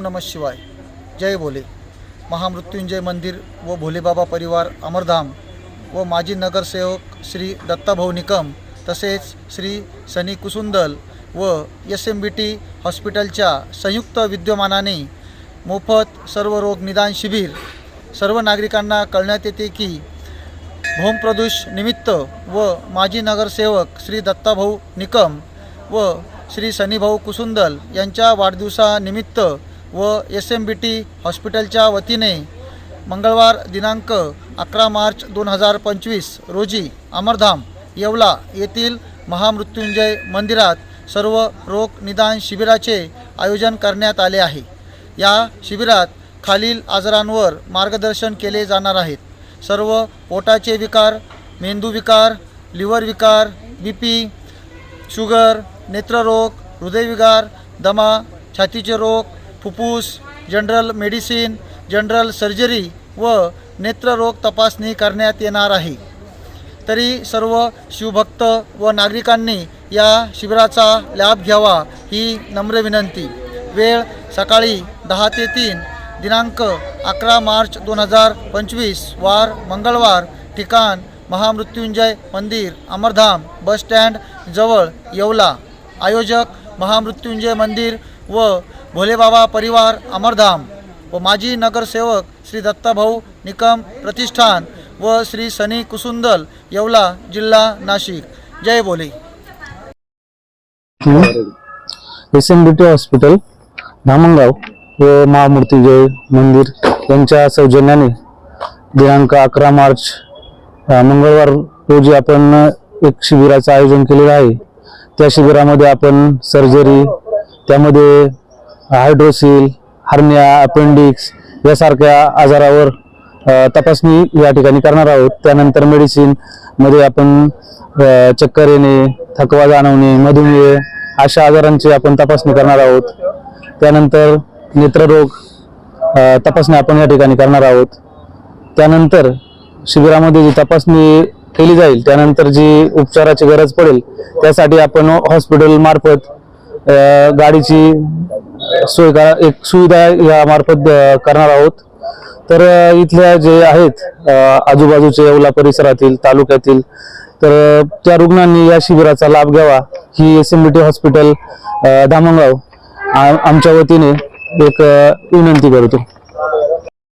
नमः शिवाय। जय भोले। महामृत्युंजय मंदिर व भोलेबाबा परिवार अमरधाम व माजी नगरसेवक श्री दत्ताभाऊ निकम तसेच श्री सनी कुसुंदल व SMBT हॉस्पिटलच्या संयुक्त विद्यमानाने मोफत सर्व रोग निदान शिबिर सर्व नागरिकांना कळण्यात येते की भूमप्रदूष निमित्त व माजी नगरसेवक श्री दत्ताभाऊ निकम व श्री सनीभाऊ कुसुंदल यांच्या वाढदिवसानिमित्त व SMBT हॉस्पिटलच्या वतीने मंगळवार दिनांक 11 मार्च 2025 रोजी अमरधाम येवला येथील महामृत्युंजय मंदिरात सर्व रोग निदान शिबिराचे आयोजन करण्यात आले आहे। या शिबिरात खालील आजारांवर मार्गदर्शन केले जाणार आहेत। सर्व पोटाचे विकार, मेंदू विकार, लिव्हर विकार, BP, शुगर, नेत्ररोग, हृदयविकार, दमा, छातीचे रोग, फुफ्फुस, जनरल मेडिसिन, जनरल सर्जरी व नेत्ररोग तपासणी करण्यात येणार आहे। तरी सर्व शिवभक्त व नागरिकांनी या शिबिराचा लाभ घ्यावा ही नम्र विनंती। वेळ सकाळी 10 ते 3, दिनांक 11 मार्च 2025 वार मंगळवार। ठिकाण महामृत्युंजय मंदिर अमरधाम बस स्टँड जवळ येवला। आयोजक महामृत्युंजय मंदिर व भोलेबाबा परिवार अमरधाम व माजी नगरसेवक श्री दत्ताभाऊ निकम प्रतिष्ठान व श्री सनी कुसुंदल येवला जिल्हा नाशिक। जय भोले। SMBT हॉस्पिटल धामणगाव व महामृत्युंजय मंदिर यांच्या सौजन्याने दिनांक 11 मार्च मंगळवार रोजी आपण एक शिबिराचं आयोजन केलेलं आहे। त्या शिबिरामध्ये आपण सर्जरी, त्यामध्ये हायड्रोसिल, हर्निया, अपेंडिक्स यासारख्या आजारावर तपासणी या ठिकाणी करणार आहोत। त्यानंतर मेडिसिन मध्ये आपण चक्कर येणे, थकवा जाणवणे, मधुमेह अशा आजारांची आपण तपासणी करणार आहोत। त्यानंतर नेत्ररोग तपासणी आपण या ठिकाणी करणार आहोत। त्यानंतर शिबिरामध्ये जी तपासणी केली जाईल त्यानंतर जी उपचाराची गरज पडेल त्यासाठी आपण हॉस्पिटल मार्फत गाडीची एक सुविधा या मार्फत करणार आहोत। तर इथल्या जे आहेत आजूबाजूच्या येवला परिसरातील तालुक्यातील तर त्या रुग्णांनी या शिबिराचा लाभ घ्यावा ही SMBT हॉस्पिटल धामणगाव आमच्या वतीने एक विनंती करतो।